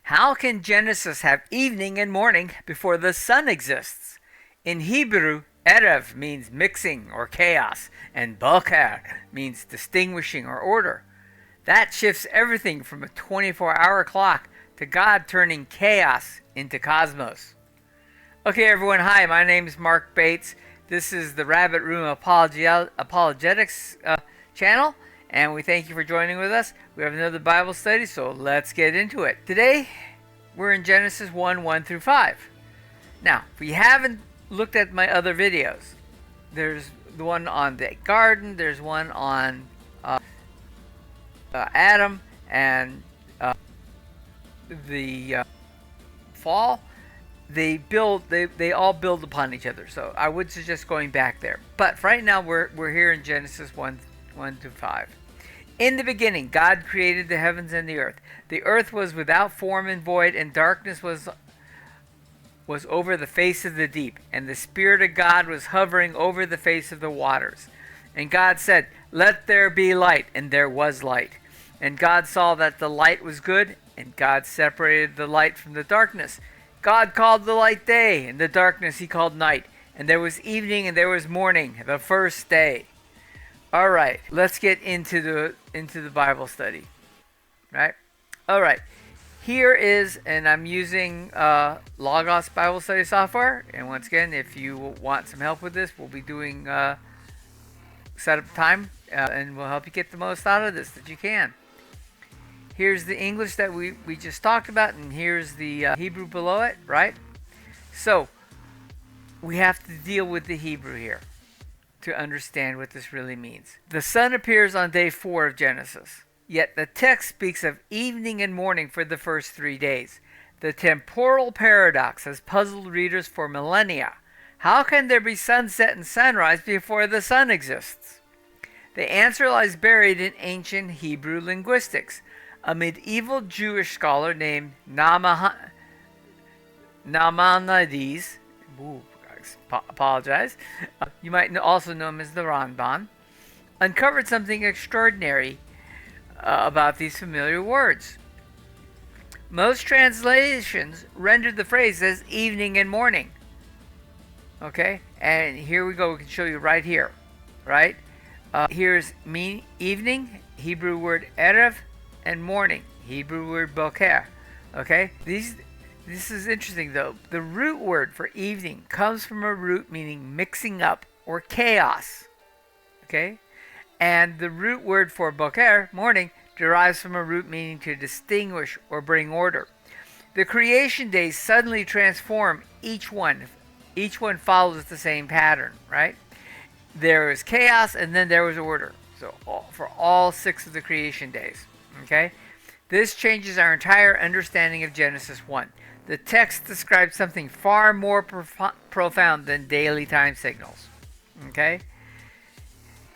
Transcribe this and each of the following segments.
How can Genesis have evening and morning before the sun exists? In Hebrew, erev means mixing or chaos, and boker means distinguishing or order. That shifts everything from a 24-hour clock to God turning chaos into cosmos. Okay, everyone, hi, my name is Mark Bates. This is the Rabbit Room Apologetics channel, and we thank you for joining with us. We have another Bible study, so let's get into it. Today, we're in Genesis 1 through 5. Now, if you haven't looked at my other videos, there's the one on the garden, there's one on Adam and the fall. They all build upon each other. So I would suggest going back there. But right now we're here in Genesis 1 through 5. In the beginning, God created the heavens and the earth. The earth was without form and void, and darkness was over the face of the deep, and the Spirit of God was hovering over the face of the waters. And God said, "Let there be light," and there was light. And God saw that the light was good, and God separated the light from the darkness. God called the light day, and the darkness he called night. And there was evening and there was morning, the first day. All right, let's get into the Bible study. Right? All right. Here is, and I'm using Logos Bible Study software. And once again, if you want some help with this, we'll be doing setup time, and we'll help you get the most out of this that you can. Here's the English that we just talked about, and here's the Hebrew below it, right? So, we have to deal with the Hebrew here to understand what this really means. The sun appears on day 4 of Genesis, yet the text speaks of evening and morning for the first 3 days. The temporal paradox has puzzled readers for millennia. How can there be sunset and sunrise before the sun exists? The answer lies buried in ancient Hebrew linguistics. A medieval Jewish scholar named Nahmanides, apologize, you might also know him as the Ramban, uncovered something extraordinary about these familiar words. Most translations rendered the phrase as evening and morning. Okay, and here we go. We can show you right here, right? Here's evening, Hebrew word erev, and morning, Hebrew word boker. Okay, this is interesting though. The root word for evening comes from a root meaning mixing up or chaos. Okay, and the root word for boker, morning, derives from a root meaning to distinguish or bring order. The creation days suddenly transform each one. Each one follows the same pattern, right? There is chaos and then there was order. So for all 6 of the creation days. Okay? This changes our entire understanding of Genesis 1. The text describes something far more profound than daily time signals. Okay?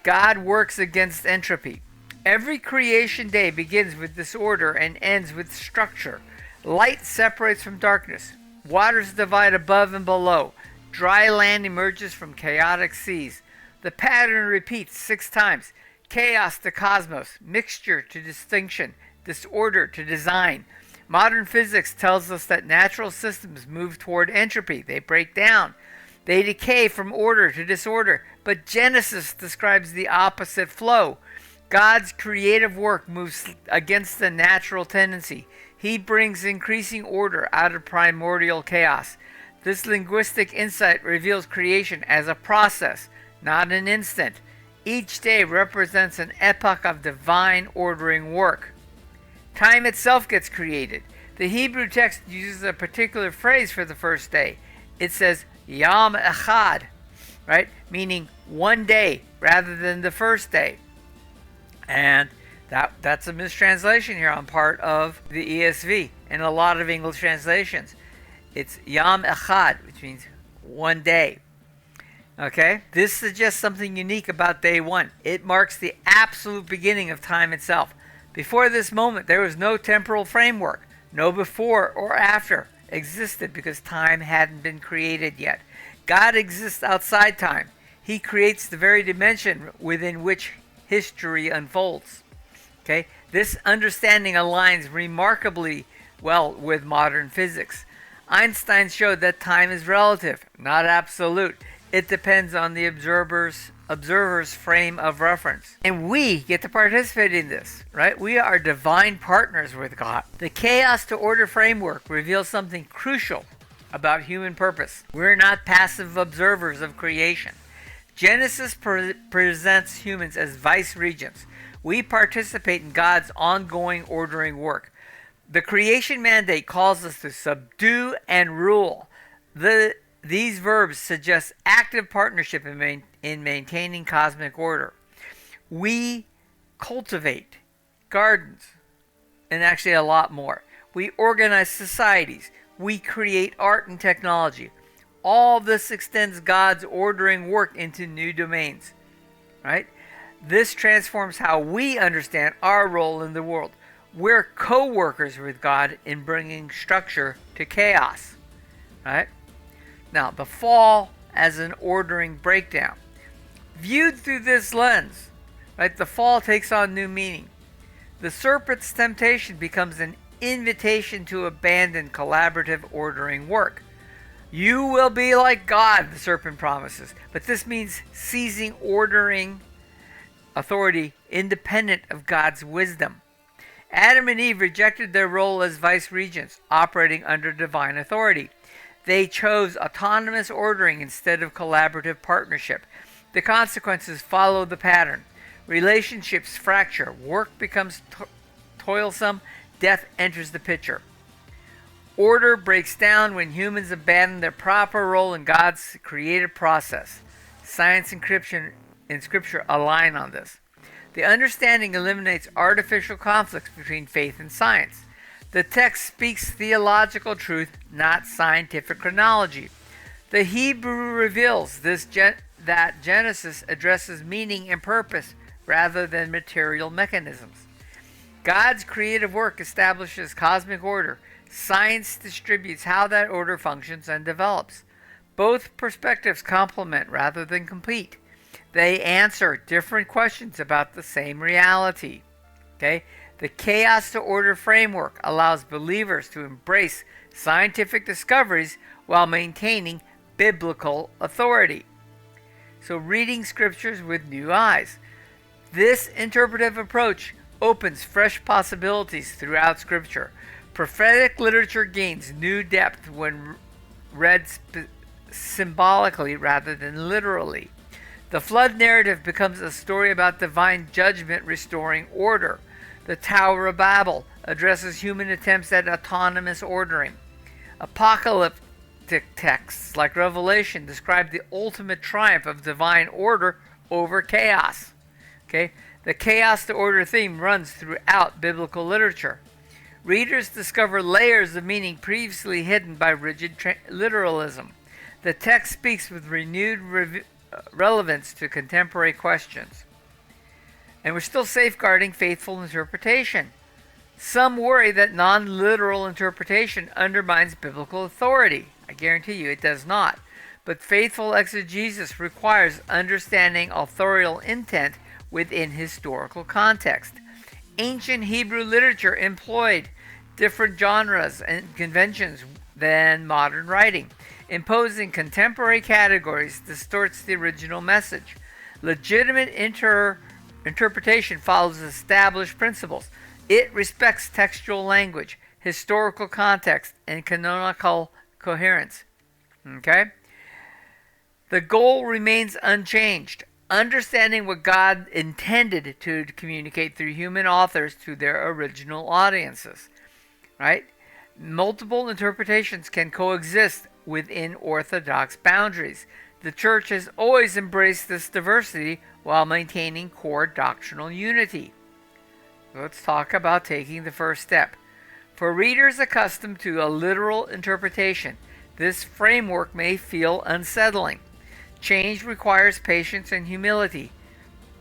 God works against entropy. Every creation day begins with disorder and ends with structure. Light separates from darkness. Waters divide above and below. Dry land emerges from chaotic seas. The pattern repeats 6 times. Chaos to cosmos, mixture to distinction, disorder to design. Modern physics tells us that natural systems move toward entropy. They break down. They decay from order to disorder. But Genesis describes the opposite flow. God's creative work moves against the natural tendency. He brings increasing order out of primordial chaos. This linguistic insight reveals creation as a process, not an instant. Each day represents an epoch of divine ordering work. Time itself gets created. The Hebrew text uses a particular phrase for the first day. It says Yom echad, right? Meaning one day rather than the first day. And that's a mistranslation here on part of the ESV and a lot of English translations. It's Yom echad, which means one day. Okay, this suggests something unique about day 1. It marks the absolute beginning of time itself. Before this moment, there was no temporal framework. No before or after existed because time hadn't been created yet. God exists outside time. He creates the very dimension within which history unfolds. Okay, This understanding aligns remarkably well with modern physics. Einstein showed that time is relative, not absolute. It depends on the observer's frame of reference. And we get to participate in this, right? We are divine partners with God. The chaos to order framework reveals something crucial about human purpose. We're not passive observers of creation. Genesis presents humans as vice-regents. We participate in God's ongoing ordering work. The creation mandate calls us to subdue and rule. These verbs suggest active partnership in maintaining cosmic order. We cultivate gardens, and actually a lot more. We organize societies. We create art and technology. All this extends God's ordering work into new domains, right? This transforms how we understand our role in the world. We're co-workers with God in bringing structure to chaos, right? Now, the fall as an ordering breakdown. Viewed through this lens, right, the fall takes on new meaning. The serpent's temptation becomes an invitation to abandon collaborative ordering work. You will be like God, the serpent promises. But this means seizing ordering authority independent of God's wisdom. Adam and Eve rejected their role as vice-regents, operating under divine authority. They chose autonomous ordering instead of collaborative partnership. The consequences follow the pattern. Relationships fracture. Work becomes toilsome. Death enters the picture. Order breaks down when humans abandon their proper role in God's creative process. Science and Scripture align on this. The understanding eliminates artificial conflicts between faith and science. The text speaks theological truth, not scientific chronology. The Hebrew reveals that Genesis addresses meaning and purpose rather than material mechanisms. God's creative work establishes cosmic order. Science distributes how that order functions and develops. Both perspectives complement rather than complete. They answer different questions about the same reality. Okay? The chaos to order framework allows believers to embrace scientific discoveries while maintaining biblical authority. So, reading scriptures with new eyes. This interpretive approach opens fresh possibilities throughout Scripture. Prophetic literature gains new depth when read symbolically rather than literally. The flood narrative becomes a story about divine judgment restoring order. The Tower of Babel addresses human attempts at autonomous ordering. Apocalyptic texts like Revelation describe the ultimate triumph of divine order over chaos. Okay? The chaos to order theme runs throughout biblical literature. Readers discover layers of meaning previously hidden by rigid literalism. The text speaks with renewed relevance to contemporary questions. And we're still safeguarding faithful interpretation. Some worry that non-literal interpretation undermines biblical authority. I guarantee you it does not. But faithful exegesis requires understanding authorial intent within historical context. Ancient Hebrew literature employed different genres and conventions than modern writing. Imposing contemporary categories distorts the original message. Legitimate interpretation follows established principles. It respects textual language, historical context, and canonical coherence. Okay? The goal remains unchanged. Understanding what God intended to communicate through human authors to their original audiences. Right? Multiple interpretations can coexist within orthodox boundaries. The church has always embraced this diversity while maintaining core doctrinal unity. Let's talk about taking the first step. For readers accustomed to a literal interpretation, this framework may feel unsettling. Change requires patience and humility.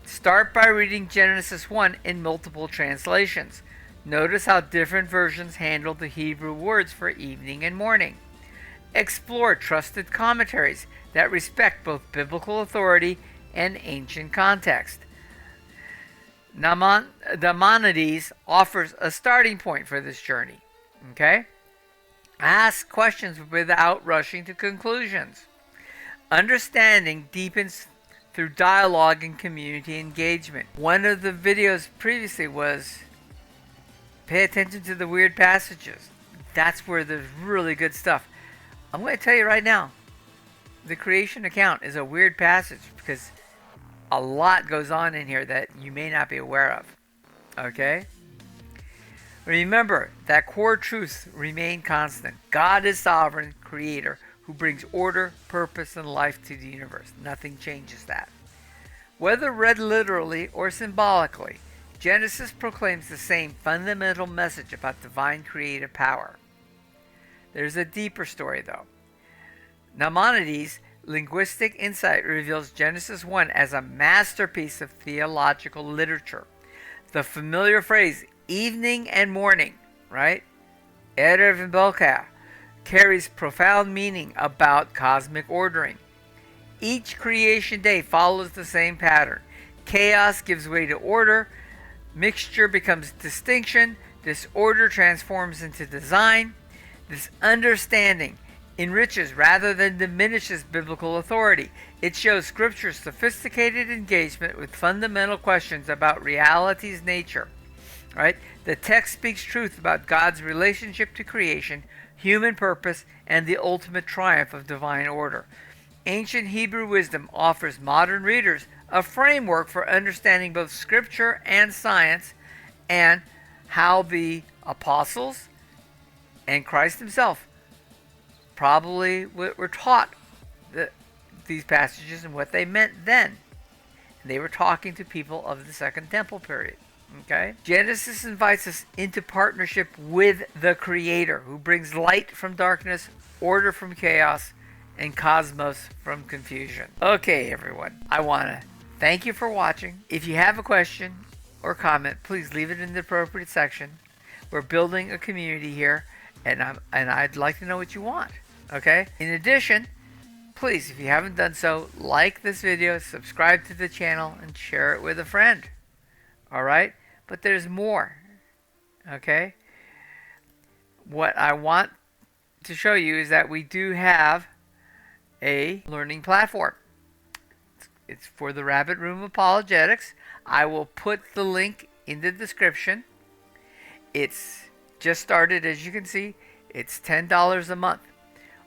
Start by reading Genesis 1 in multiple translations. Notice how different versions handle the Hebrew words for evening and morning. Explore trusted commentaries that respect both biblical authority and ancient context. Nahmanides offers a starting point for this journey. Okay? Ask questions without rushing to conclusions. Understanding deepens through dialogue and community engagement. One of the videos previously was pay attention to the weird passages. That's where there's really good stuff. I'm going to tell you right now, the creation account is a weird passage because a lot goes on in here that you may not be aware of. Okay? Remember that core truths remain constant. God is sovereign creator who brings order, purpose, and life to the universe. Nothing changes that. Whether read literally or symbolically, Genesis proclaims the same fundamental message about divine creative power. There's a deeper story, though. Nahmanides' linguistic insight reveals Genesis 1 as a masterpiece of theological literature. The familiar phrase, evening and morning, right? Erev and boker, carries profound meaning about cosmic ordering. Each creation day follows the same pattern. Chaos gives way to order, mixture becomes distinction, disorder transforms into design. This understanding enriches rather than diminishes biblical authority. It shows Scripture's sophisticated engagement with fundamental questions about reality's nature. Right? The text speaks truth about God's relationship to creation, human purpose, and the ultimate triumph of divine order. Ancient Hebrew wisdom offers modern readers a framework for understanding both Scripture and science, and how the apostles and Christ himself probably were taught these passages and what they meant then. And they were talking to people of the Second Temple period. Okay? Genesis invites us into partnership with the Creator, who brings light from darkness, order from chaos, and cosmos from confusion. Okay, everyone. I want to thank you for watching. If you have a question or comment, please leave it in the appropriate section. We're building a community here, and I'd like to know what you want. Okay? In addition, please, if you haven't done so, like this video, subscribe to the channel, and share it with a friend. All right? But there's more. Okay? What I want to show you is that we do have a learning platform. It's for the Rabbit Room Apologetics. I will put the link in the description. It's just started, as you can see. It's $10 a month.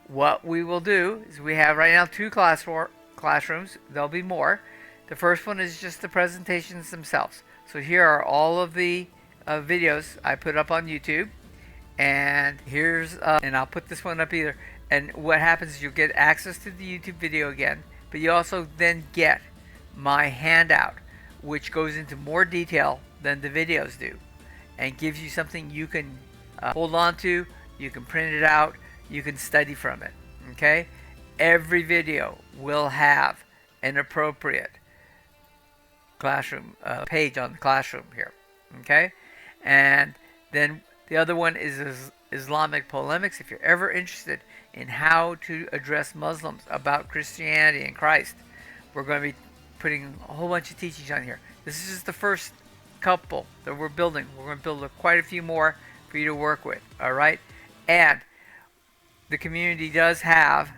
What we will do is we have right now 2 classrooms. There'll be more. The first one is just the presentations themselves. So here are all of the videos I put up on YouTube. And here's, and I'll put this one up either. And what happens is you'll get access to the YouTube video again, but you also then get my handout, which goes into more detail than the videos do, and gives you something you can hold on to, you can print it out, you can study from it. Okay? Every video will have an appropriate classroom page on the classroom here. Okay? And then the other one is Islamic polemics. If you're ever interested in how to address Muslims about Christianity and Christ, we're going to be putting a whole bunch of teachings on here. This is just the first couple that we're building. We're going to build quite a few more for you to work with. All right? And the community does have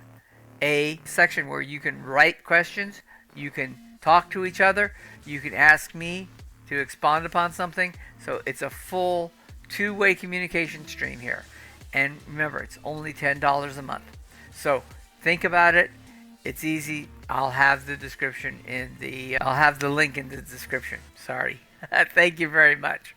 a section where you can write questions, you can talk to each other, you can ask me to expound upon something. So it's a full two-way communication stream here. And remember, it's only $10 a month. So think about it. It's easy. I'll have the description I'll have the link in the description. Sorry. Thank you very much.